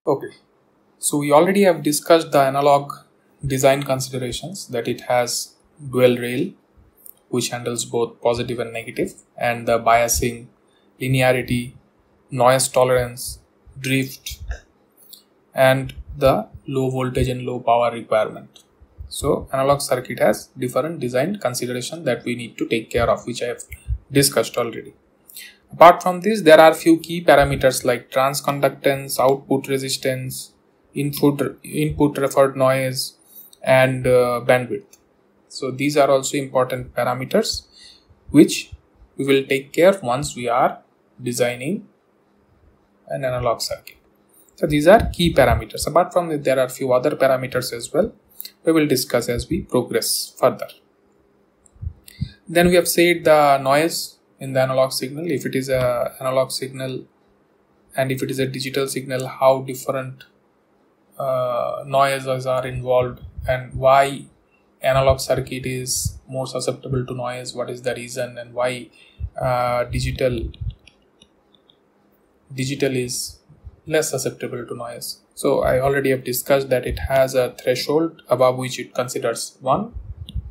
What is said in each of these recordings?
Okay, so we already have discussed the analog design considerations, that it has dual rail which handles both positive and negative, and the biasing, linearity, noise tolerance, drift, and the low voltage and low power requirement. So analog circuit has different design consideration that we need to take care of, which I have discussed already. Apart from this, there are few key parameters like transconductance, output resistance, input referred noise, and bandwidth. So these are also important parameters which we will take care once we are designing an analog circuit. So these are key parameters. Apart from that, there are few other parameters as well. We will discuss as we progress further. Then we have said the noise in the analog signal. If it is a analog signal and if it is a digital signal, how different noises are involved and why analog circuit is more susceptible to noise, what is the reason, and why digital is less susceptible to noise. So I already have discussed that it has a threshold above which it considers 1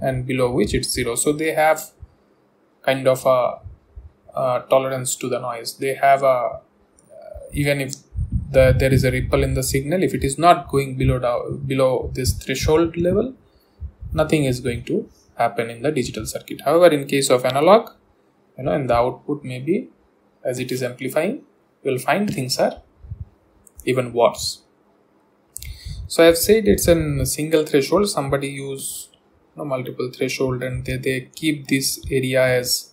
and below which it's 0. So they have kind of a tolerance to the noise. They have a even if there is a ripple in the signal, if it is not going below this threshold level, nothing is going to happen in the digital circuit. However, in case of analog, in the output, maybe as it is amplifying, you will find things are even worse. So I have said it's a single threshold. Somebody use multiple threshold and they keep this area as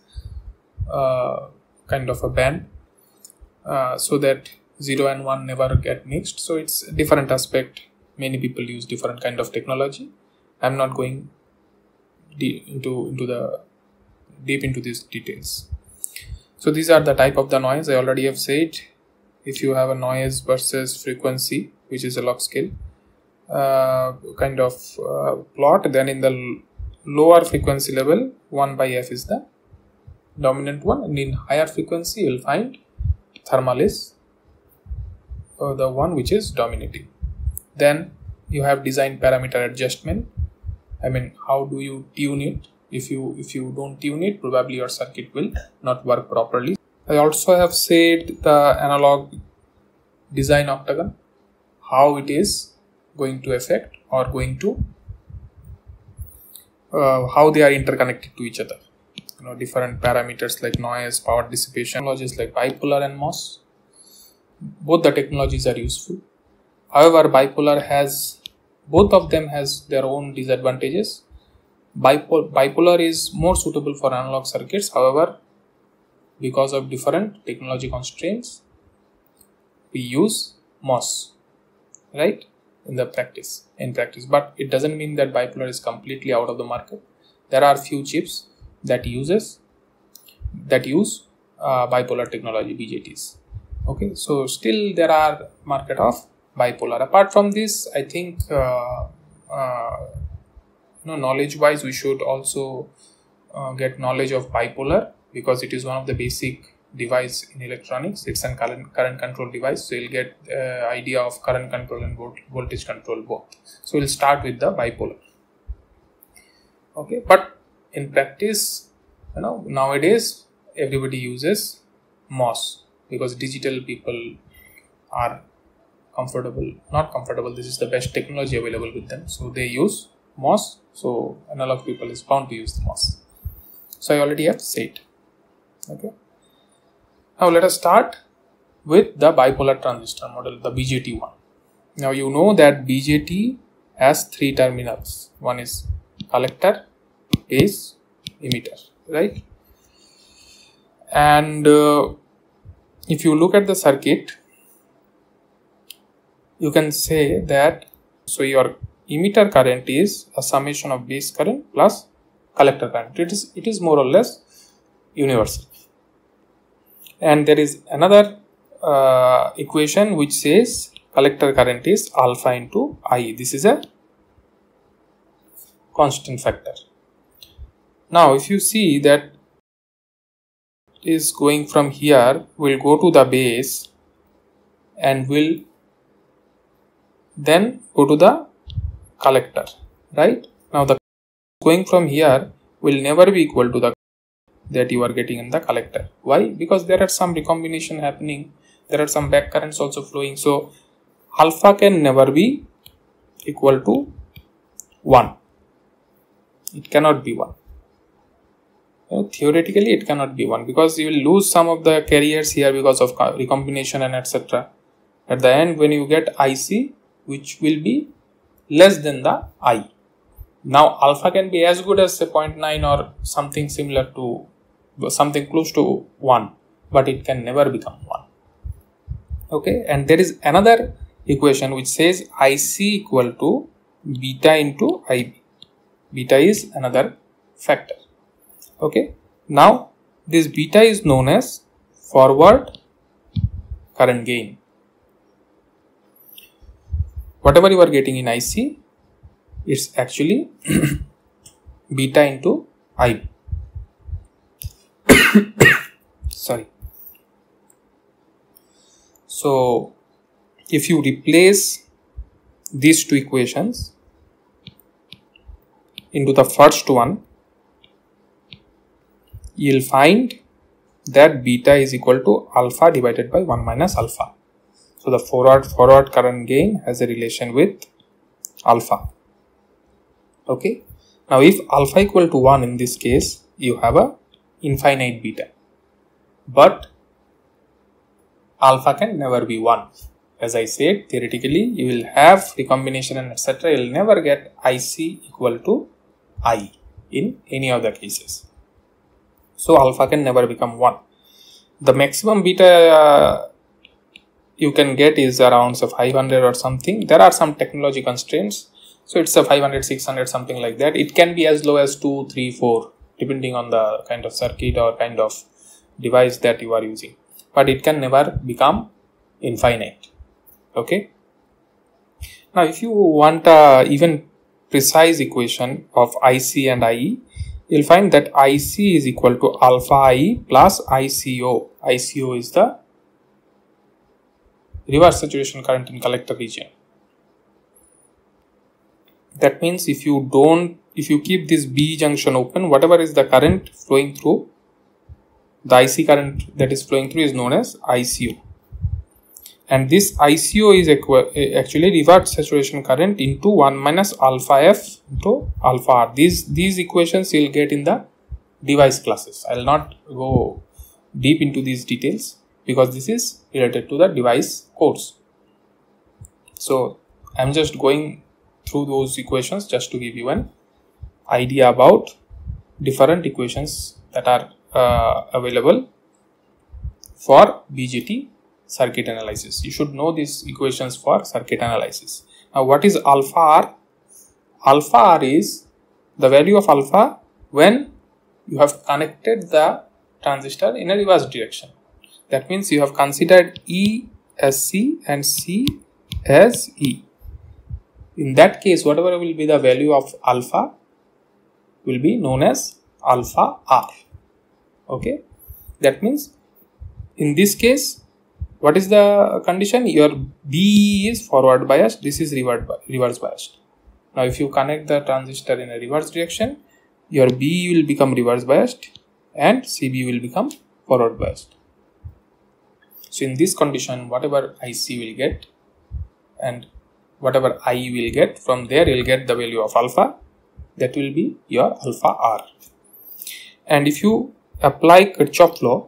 kind of a band so that 0 and 1 never get mixed. So it's a different aspect. Many people use different kind of technology. I'm not going deep into these details. So these are the type of the noise. I already have said, if you have a noise versus frequency, which is a log scale kind of plot, then in the lower frequency level, 1 by f is the dominant one, and in higher frequency you will find thermal is the one which is dominating. Then you have design parameter adjustment. I mean, how do you tune it? If you don't tune it, probably your circuit will not work properly. I also have said the analog design octagon, how it is going to affect or going to how they are interconnected to each other. Different parameters like noise, power dissipation, technologies like bipolar and MOS. Both the technologies are useful. However, both of them has their own disadvantages. Bipolar is more suitable for analog circuits. However, because of different technology constraints, we use MOS, right, in practice. But it doesn't mean that bipolar is completely out of the market. There are few chips that use bipolar technology, BJTs. Okay, so still there are market of bipolar. Apart from this, I think knowledge wise we should also get knowledge of bipolar, because it is one of the basic device in electronics. It's a current control device, so you'll get idea of current control and voltage control both. So we'll start with the bipolar. Okay, but in practice, nowadays everybody uses MOS, because digital people are not comfortable. This is the best technology available with them, so they use MOS. So analog people is bound to use the MOS. So I already have said. Okay. Now let us start with the bipolar transistor model, the BJT one. Now you know that BJT has 3 terminals. One is collector, base, emitter, right? And if you look at the circuit, you can say that your emitter current is a summation of base current plus collector current. It is more or less universal. And there is another equation which says collector current is alpha into I. This is a constant factor. Now if you see that is going from here, will go to the base and will then go to the collector, right? Now the going from here will never be equal to the that you are getting in the collector. Why? Because there are some recombination happening, there are some back currents also flowing, so alpha can never be equal to 1. It cannot be 1. Theoretically it cannot be 1 because you will lose some of the carriers here because of recombination and etc. At the end when you get IC, which will be less than the I. Now alpha can be as good as say 0.9 or something similar to something close to 1, but it can never become 1. Okay, and there is another equation which says IC equal to beta into IB. Beta is another factor. Okay, now this beta is known as forward current gain. Whatever you are getting in IC, it's actually beta into IB. Sorry. So if you replace these two equations into the first one, you will find that beta is equal to alpha divided by 1 minus alpha. So the forward current gain has a relation with alpha. Okay. Now if alpha equal to 1 in this case, you have a infinite beta. But alpha can never be 1. As I said, theoretically you will have recombination and etc. You will never get IC equal to I in any of the cases. So alpha can never become 1. The maximum beta you can get is around 500 or something. There are some technology constraints. So it's a 500, 600, something like that. It can be as low as 2, 3, 4, depending on the kind of circuit or kind of device that you are using. But it can never become infinite. Okay. Now if you want a even precise equation of IC and IE, you'll find that IC is equal to alpha IE plus ICO. ICO is the reverse saturation current in collector region. That means if you keep this B junction open, whatever is the current flowing through, the IC current that is flowing through is known as ICO. And this ICO is actually reverse saturation current into 1 minus alpha F into alpha R. These equations you will get in the device classes. I will not go deep into these details because this is related to the device course. So I am just going through those equations just to give you an idea about different equations that are available for BJT circuit analysis. You should know these equations for circuit analysis. Now what is alpha R? Alpha R is the value of alpha when you have connected the transistor in a reverse direction. That means you have considered E as C and C as E. In that case, whatever will be the value of alpha will be known as alpha R. Okay. That means in this case, what is the condition? Your B is forward biased, this is reverse biased. Now if you connect the transistor in a reverse direction, your B will become reverse biased and CB will become forward biased. So in this condition, whatever IC will get and whatever I will get, from there you will get the value of alpha, that will be your alpha R. And if you apply Kirchhoff law,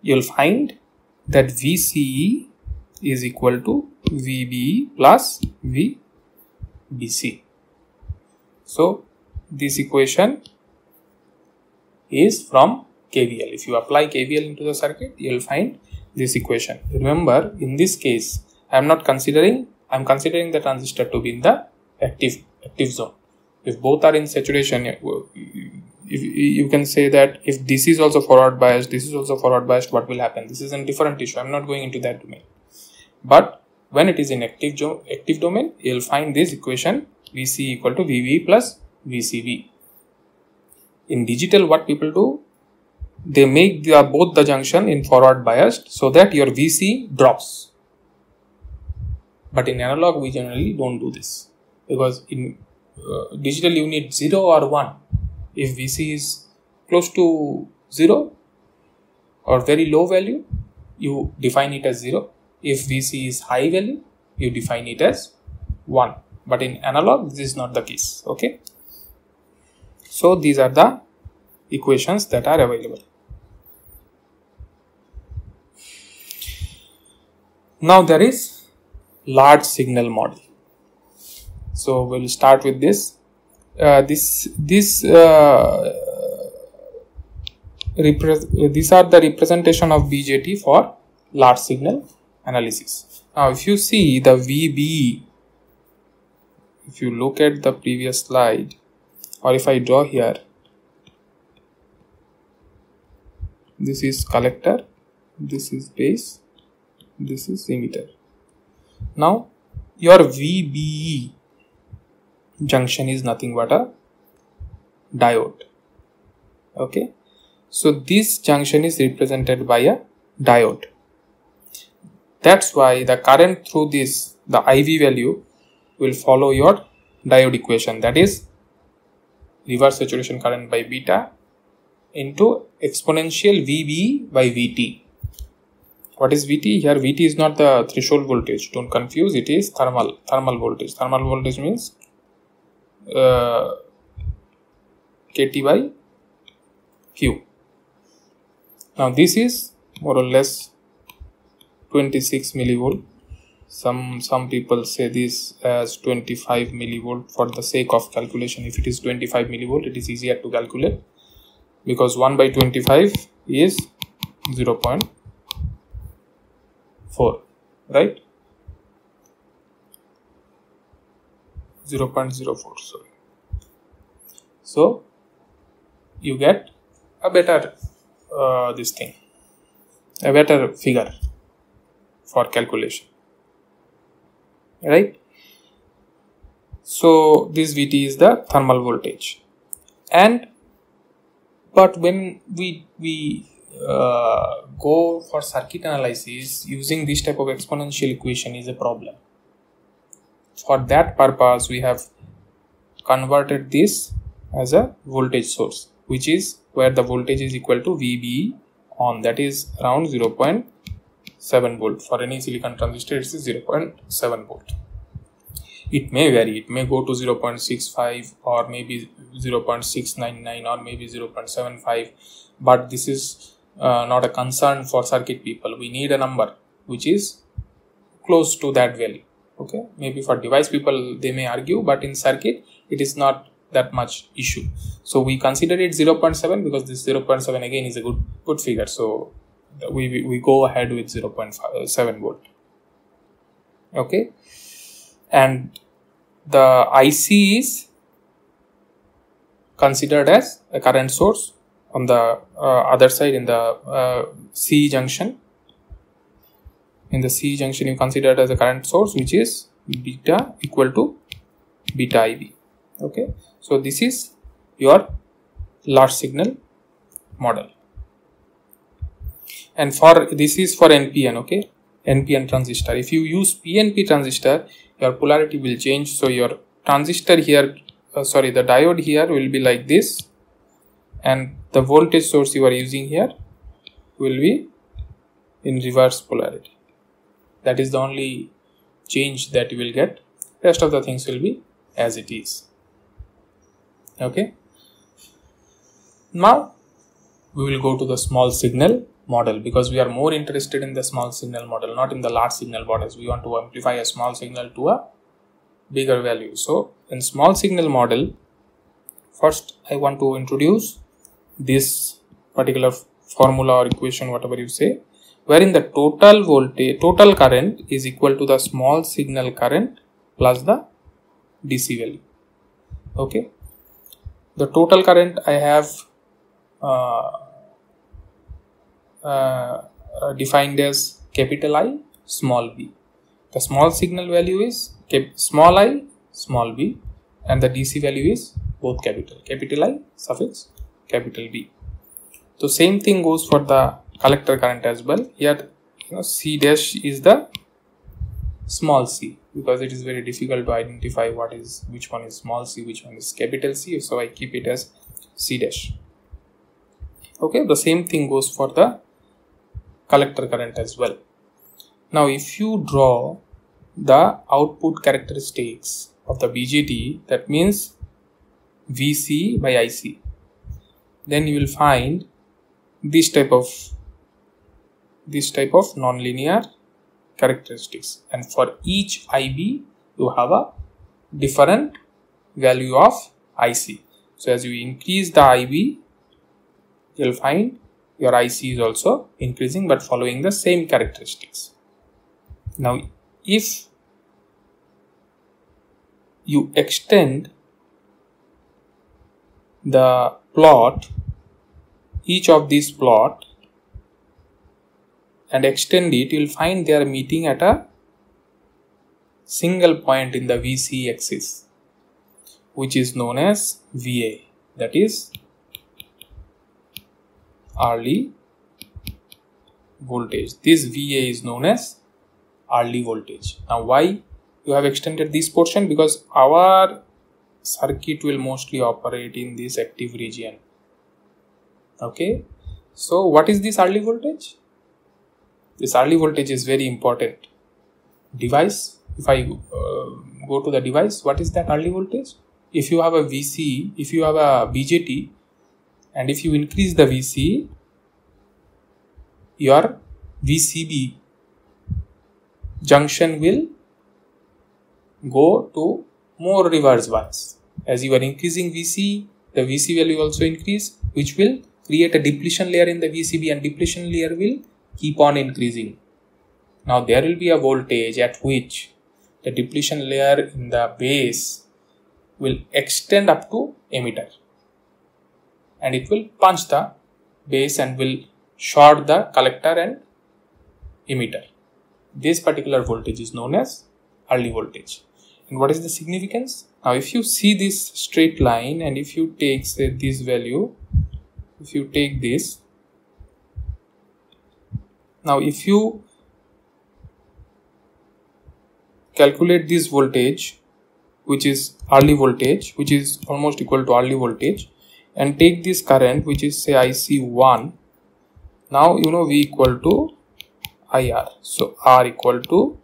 you will find that VCE is equal to VBE plus VBC. So this equation is from KVL. If you apply KVL into the circuit, you will find this equation. Remember, in this case, I am considering the transistor to be in the active zone. If both are in saturation, if you can say that if this is also forward biased, this is also forward biased, what will happen? This is a different issue. I am not going into that domain. But when it is in active domain, you will find this equation VC equal to VB plus VCB. In digital, what people do, they make both the junction in forward biased so that your VC drops. But in analog we generally don't do this, because in digital you need 0 or 1. If VC is close to 0 or very low value, you define it as 0. If VC is high value, you define it as 1. But in analog this is not the case. Okay, so these are the equations that are available. Now there is large signal model. So we'll start with this. These are the representation of BJT for large signal analysis. Now if you see the VB, if you look at the previous slide, or if I draw here, this is collector, this is base, this is emitter. Now your VBE junction is nothing but a diode. Okay, so this junction is represented by a diode. That's why the current through this, the IV value, will follow your diode equation, that is reverse saturation current by beta into exponential VB by VT. What is VT? Here VT is not the threshold voltage, don't confuse, it is thermal voltage. Thermal voltage means KT by Q. Now this is more or less 26 millivolt. Some people say this as 25 millivolt for the sake of calculation. If it is 25 millivolt, it is easier to calculate, because 1 by 25 is 0.4, right? 0.04, sorry. So you get a better a better figure for calculation, right? So this VT is the thermal voltage, but when we go for circuit analysis, using this type of exponential equation is a problem. For that purpose, we have converted this as a voltage source, which is where the voltage is equal to VBE on, that is around 0.7 volt. For any silicon transistor, it is 0.7 volt. It may vary, it may go to 0.65 or maybe 0.699 or maybe 0.75, but this is not a concern for circuit people. We need a number which is close to that value. Okay, maybe for device people they may argue, but in circuit it is not that much issue. So we consider it 0.7 because this 0.7 again is a good figure. So we go ahead with 0.7 volt. Okay, and the IC is considered as a current source on the other side in the C junction. In the C junction you consider it as a current source, which is beta equal to beta IB. Okay, so this is your large signal model, and for this is for NPN. Okay, NPN transistor. If you use PNP transistor, your polarity will change. So your transistor here, the diode here will be like this, and the voltage source you are using here will be in reverse polarity. That is the only change that you will get. Rest of the things will be as it is. Okay. Now we will go to the small signal model, because we are more interested in the small signal model, not in the large signal models. We want to amplify a small signal to a bigger value. So in small signal model, first I want to introduce this particular formula or equation, whatever you say, wherein the total current is equal to the small signal current plus the DC value. Okay, the total current I have defined as capital I, small b. The small signal value is small I, small b, and the DC value is both capital I suffix capital B. So same thing goes for the collector current as well. Here C dash is the small c, because it is very difficult to identify which one is small c, which one is capital C, so I keep it as C dash. Okay, the same thing goes for the collector current as well. Now if you draw the output characteristics of the BJT, that means VC by IC, then you will find this type of nonlinear characteristics, and for each IB you have a different value of IC. So as you increase the IB, you will find your IC is also increasing but following the same characteristics. Now if you extend the plot, each of these plot, and extend it, you will find they are meeting at a single point in the VC axis, which is known as VA, that is early voltage. This VA is known as early voltage. Now why you have extended this portion? Because our circuit will mostly operate in this active region. Okay, so what is this early voltage? This early voltage is very important. Device, if I go to the device, what is that early voltage? If you have a VC, if you have a BJT, and if you increase the VC, your VCB junction will go to more reverse bias. As you are increasing VC, the VC value also increase, which will create a depletion layer in the VCB, and depletion layer will keep on increasing. Now there will be a voltage at which the depletion layer in the base will extend up to emitter, and it will punch the base and will short the collector and emitter. This particular voltage is known as early voltage. And what is the significance? Now if you see this straight line, and if you take, say, this value, if you take this, now if you calculate this voltage, which is early voltage, which is almost equal to early voltage, and take this current, which is say IC1, now you know V equal to IR, so R equal to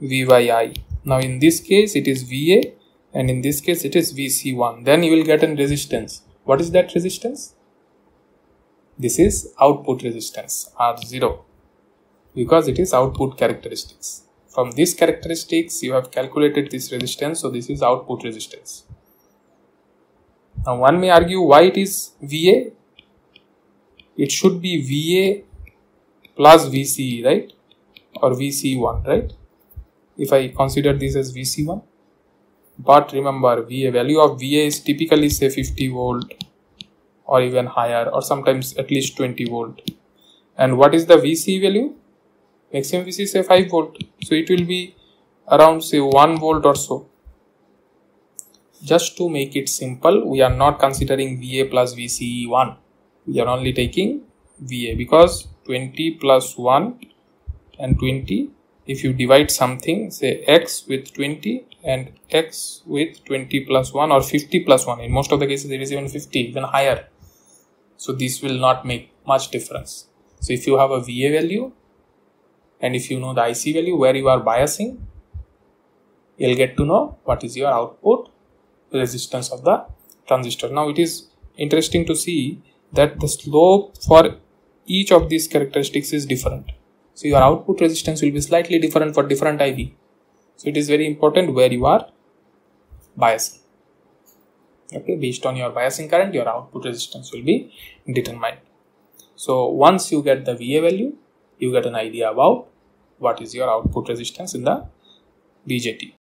V by I. Now in this case it is VA, and in this case it is VC1. Then you will get a resistance. What is that resistance? This is output resistance, R0, because it is output characteristics. From these characteristics you have calculated this resistance, so this is output resistance. Now one may argue why it is VA. It should be VA plus VCE, right? Or VC1, right? If I consider this as VC1. But remember, VA value of VA is typically say 50 volt or even higher, or sometimes at least 20 volt. And what is the VC value? Maximum VC say 5 volt. So it will be around say 1 volt or so. Just to make it simple, we are not considering VA plus VCE1. We are only taking VA, because 20 plus 1 and 20, if you divide something, say x with 20 and x with 20 plus 1 or 50 plus 1, in most of the cases it is even 50, even higher. So this will not make much difference. So if you have a VA value, and if you know the IC value where you are biasing, you will get to know what is your output resistance of the transistor. Now it is interesting to see that the slope for each of these characteristics is different. So your output resistance will be slightly different for different IB. So it is very important where you are biasing. Okay, based on your biasing current, your output resistance will be determined. So once you get the VA value, you get an idea about what is your output resistance in the BJT.